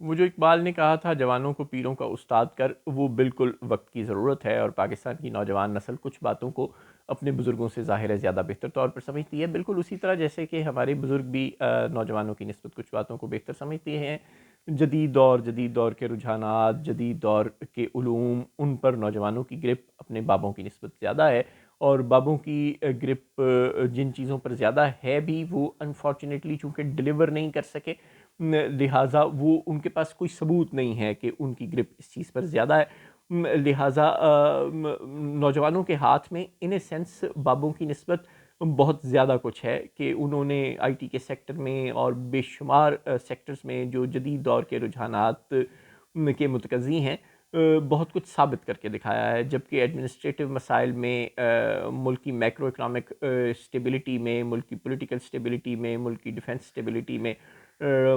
وہ جو اقبال نے کہا تھا جوانوں کو پیروں کا استاد کر، وہ بالکل وقت کی ضرورت ہے، اور پاکستان کی نوجوان نسل کچھ باتوں کو اپنے بزرگوں سے ظاہر ہے زیادہ بہتر طور پر سمجھتی ہے، بالکل اسی طرح جیسے کہ ہمارے بزرگ بھی نوجوانوں کی نسبت کچھ باتوں کو بہتر سمجھتے ہیں۔ جدید دور کے رجحانات، جدید دور کے علوم، ان پر نوجوانوں کی گرپ اپنے بابوں کی نسبت زیادہ ہے، اور بابوں کی گرپ جن چیزوں پر زیادہ ہے بھی، وہ انفارچونیٹلی چونکہ ڈیلیور نہیں کر سکے، لہٰذا وہ ان کے پاس کوئی ثبوت نہیں ہے کہ ان کی گرپ اس چیز پر زیادہ ہے، لہٰذا نوجوانوں کے ہاتھ میں ان اے سینس بابوں کی نسبت بہت زیادہ کچھ ہے کہ انہوں نے آئی ٹی کے سیکٹر میں اور بے شمار سیکٹرز میں جو جدید دور کے رجحانات کے متقاضی ہیں، بہت کچھ ثابت کر کے دکھایا ہے، جبکہ ایڈمنسٹریٹو مسائل میں، ملک کی میکرو اکنامک اسٹیبلٹی میں، ملک کی پولیٹیکل اسٹیبلٹی میں، ملک کی ڈیفنس اسٹیبلٹی میں،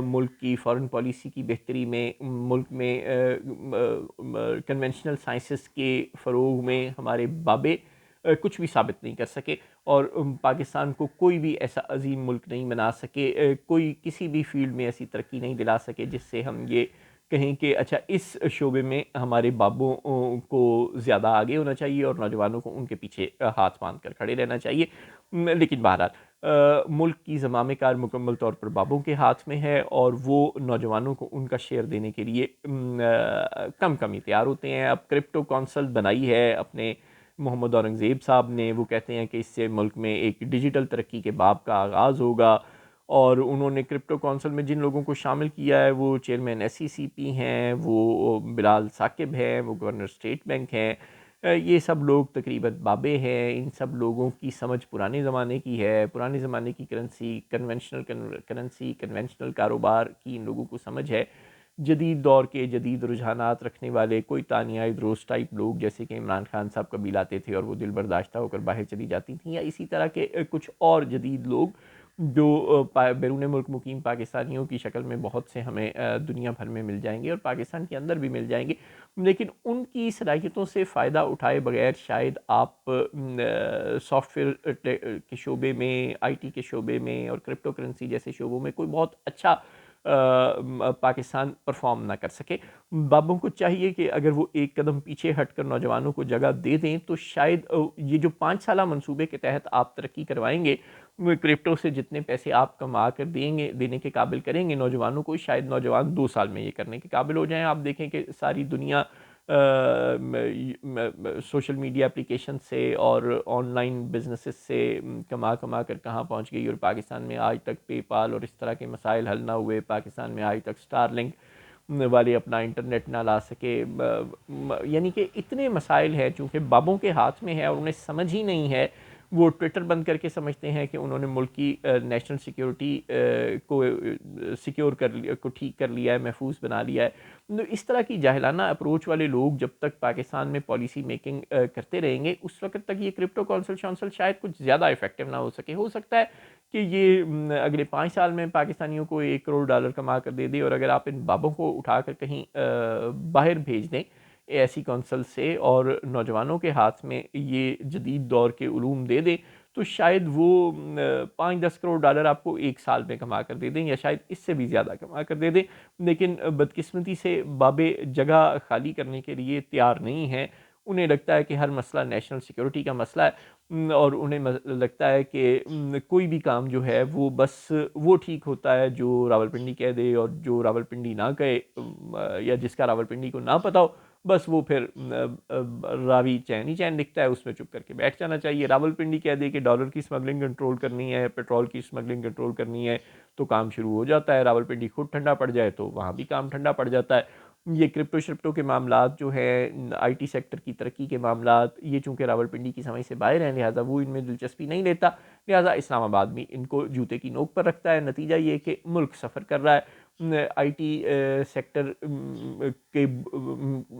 ملک کی فارن پالیسی کی بہتری میں، ملک میں کنونشنل سائنسز کے فروغ میں ہمارے بابے کچھ بھی ثابت نہیں کر سکے، اور پاکستان کو کوئی بھی ایسا عظیم ملک نہیں بنا سکے، کوئی کسی بھی فیلڈ میں ایسی ترقی نہیں دلا سکے جس سے ہم یہ کہیں کہ اچھا اس شعبے میں ہمارے بابوں کو زیادہ آگے ہونا چاہیے اور نوجوانوں کو ان کے پیچھے ہاتھ باندھ کر کھڑے رہنا چاہیے۔ لیکن بہرحال ملک کی زمام کار مکمل طور پر بابوں کے ہاتھ میں ہے، اور وہ نوجوانوں کو ان کا شیئر دینے کے لیے کم کم ہی تیار ہوتے ہیں۔ اب کرپٹو کونسل بنائی ہے اپنے محمد اورنگزیب صاحب نے، وہ کہتے ہیں کہ اس سے ملک میں ایک ڈیجیٹل ترقی کے باب کا آغاز ہوگا، اور انہوں نے کرپٹو کونسل میں جن لوگوں کو شامل کیا ہے وہ چیئرمین ایس سی سی پی ہیں، وہ بلال ثاقب ہیں، وہ گورنر اسٹیٹ بینک ہیں، یہ سب لوگ تقریباً بابے ہیں۔ ان سب لوگوں کی سمجھ پرانے زمانے کی ہے، پرانے زمانے کی کرنسی، کنونشنل کرنسی، کنونشنل کاروبار کی ان لوگوں کو سمجھ ہے۔ جدید دور کے جدید رجحانات رکھنے والے کوئی تانیہ دروس ٹائپ لوگ جیسے کہ عمران خان صاحب کبھی لاتے تھے اور وہ دل برداشتہ ہو کر باہر چلی جاتی تھیں، یا اسی طرح کے کچھ اور جدید لوگ جو بیرون ملک مقیم پاکستانیوں کی شکل میں بہت سے ہمیں دنیا بھر میں مل جائیں گے اور پاکستان کے اندر بھی مل جائیں گے، لیکن ان کی صلاحیتوں سے فائدہ اٹھائے بغیر شاید آپ سافٹ ویئر کے شعبے میں، آئی ٹی کے شعبے میں اور کرپٹو کرنسی جیسے شعبوں میں کوئی بہت اچھا پاکستان پرفارم نہ کر سکے۔ بابوں کو چاہیے کہ اگر وہ ایک قدم پیچھے ہٹ کر نوجوانوں کو جگہ دے دیں تو شاید یہ جو 5 سالہ منصوبے کے تحت آپ ترقی کروائیں گے، کرپٹو سے جتنے پیسے آپ کما کر دیں گے، دینے کے قابل کریں گے نوجوانوں کو، شاید نوجوان 2 سال میں یہ کرنے کے قابل ہو جائیں۔ آپ دیکھیں کہ ساری دنیا سوشل میڈیا اپلیکیشن سے اور آن لائن بزنسز سے کما کر کہاں پہنچ گئی، اور پاکستان میں آج تک پے پال اور اس طرح کے مسائل حل نہ ہوئے، پاکستان میں آج تک سٹار لنک والے اپنا انٹرنیٹ نہ لا سکے، یعنی کہ اتنے مسائل ہیں چونکہ بابوں کے ہاتھ میں ہے اور انہیں سمجھ ہی نہیں ہے۔ وہ ٹویٹر بند کر کے سمجھتے ہیں کہ انہوں نے ملک کی نیشنل سیکیورٹی کو سیکیور کر لیا، کو ٹھیک کر لیا ہے، محفوظ بنا لیا ہے۔ اس طرح کی جاہلانہ اپروچ والے لوگ جب تک پاکستان میں پالیسی میکنگ کرتے رہیں گے، اس وقت تک یہ کرپٹو کونسل شونسل شاید کچھ زیادہ افیکٹو نہ ہو سکے۔ ہو سکتا ہے کہ یہ اگلے 5 سال میں پاکستانیوں کو $1 کروڑ کما کر دے دے، اور اگر آپ ان بابوں کو اٹھا کر کہیں باہر بھیج دیں ایسی کونسل سے اور نوجوانوں کے ہاتھ میں یہ جدید دور کے علوم دے دیں، تو شاید وہ 5-10 کروڑ آپ کو 1 سال میں کما کر دے دیں، یا شاید اس سے بھی زیادہ کما کر دے دیں، لیکن بدقسمتی سے بابے جگہ خالی کرنے کے لیے تیار نہیں ہیں۔ انہیں لگتا ہے کہ ہر مسئلہ نیشنل سیکیورٹی کا مسئلہ ہے، اور انہیں لگتا ہے کہ کوئی بھی کام جو ہے وہ بس وہ ٹھیک ہوتا ہے جو راولپنڈی کہہ دے، اور جو راولپنڈی نہ کہے یا جس کا راولپنڈی کو نہ پتہ ہو، بس وہ پھر راوی چین ہی چین دکھتا ہے، اس میں چپ کر کے بیٹھ جانا چاہیے۔ راولپنڈی کہہ دے کہ ڈالر کی سمگلنگ کنٹرول کرنی ہے، پیٹرول کی سمگلنگ کنٹرول کرنی ہے، تو کام شروع ہو جاتا ہے۔ راولپنڈی خود ٹھنڈا پڑ جائے تو وہاں بھی کام ٹھنڈا پڑ جاتا ہے۔ یہ کرپٹو شرپٹو کے معاملات جو ہیں، آئی ٹی سیکٹر کی ترقی کے معاملات، یہ چونکہ راولپنڈی کی سمجھ سے باہر ہیں، لہٰذا وہ ان میں دلچسپی نہیں لیتا، لہٰذا اسلام آباد بھی ان کو جوتے کی نوک پر رکھتا ہے۔ نتیجہ یہ کہ ملک سفر کر رہا ہے، آئی ٹی سیکٹر کے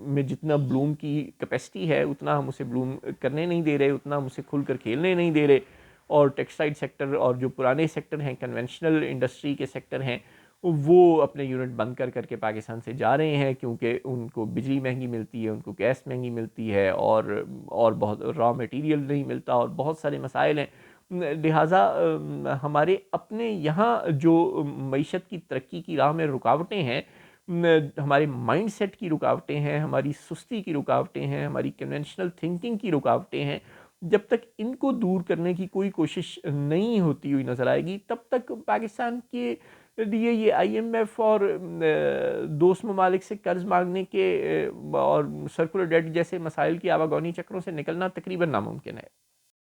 میں جتنا بلوم کی کیپیسٹی ہے اتنا ہم اسے بلوم کرنے نہیں دے رہے، اتنا ہم اسے کھل کر کھیلنے نہیں دے رہے، اور ٹیکسٹائل سیکٹر اور جو پرانے سیکٹر ہیں، کنونشنل انڈسٹری کے سیکٹر ہیں، وہ اپنے یونٹ بند کر کے پاکستان سے جا رہے ہیں، کیونکہ ان کو بجلی مہنگی ملتی ہے، ان کو گیس مہنگی ملتی ہے، اور بہت را میٹیریل نہیں ملتا، اور بہت سارے مسائل ہیں۔ لہٰذا ہمارے اپنے یہاں جو معیشت کی ترقی کی راہ میں رکاوٹیں ہیں، ہمارے مائنڈ سیٹ کی رکاوٹیں ہیں، ہماری سستی کی رکاوٹیں ہیں، ہماری کنونشنل تھنکنگ کی رکاوٹیں ہیں، جب تک ان کو دور کرنے کی کوئی کوشش نہیں ہوتی ہوئی نظر آئے گی، تب تک پاکستان کے لیے یہ آئی ایم ایف اور دوست ممالک سے قرض مانگنے کے اور سرکولر ڈیٹ جیسے مسائل کی آواگونی چکروں سے نکلنا تقریباً ناممکن ہے۔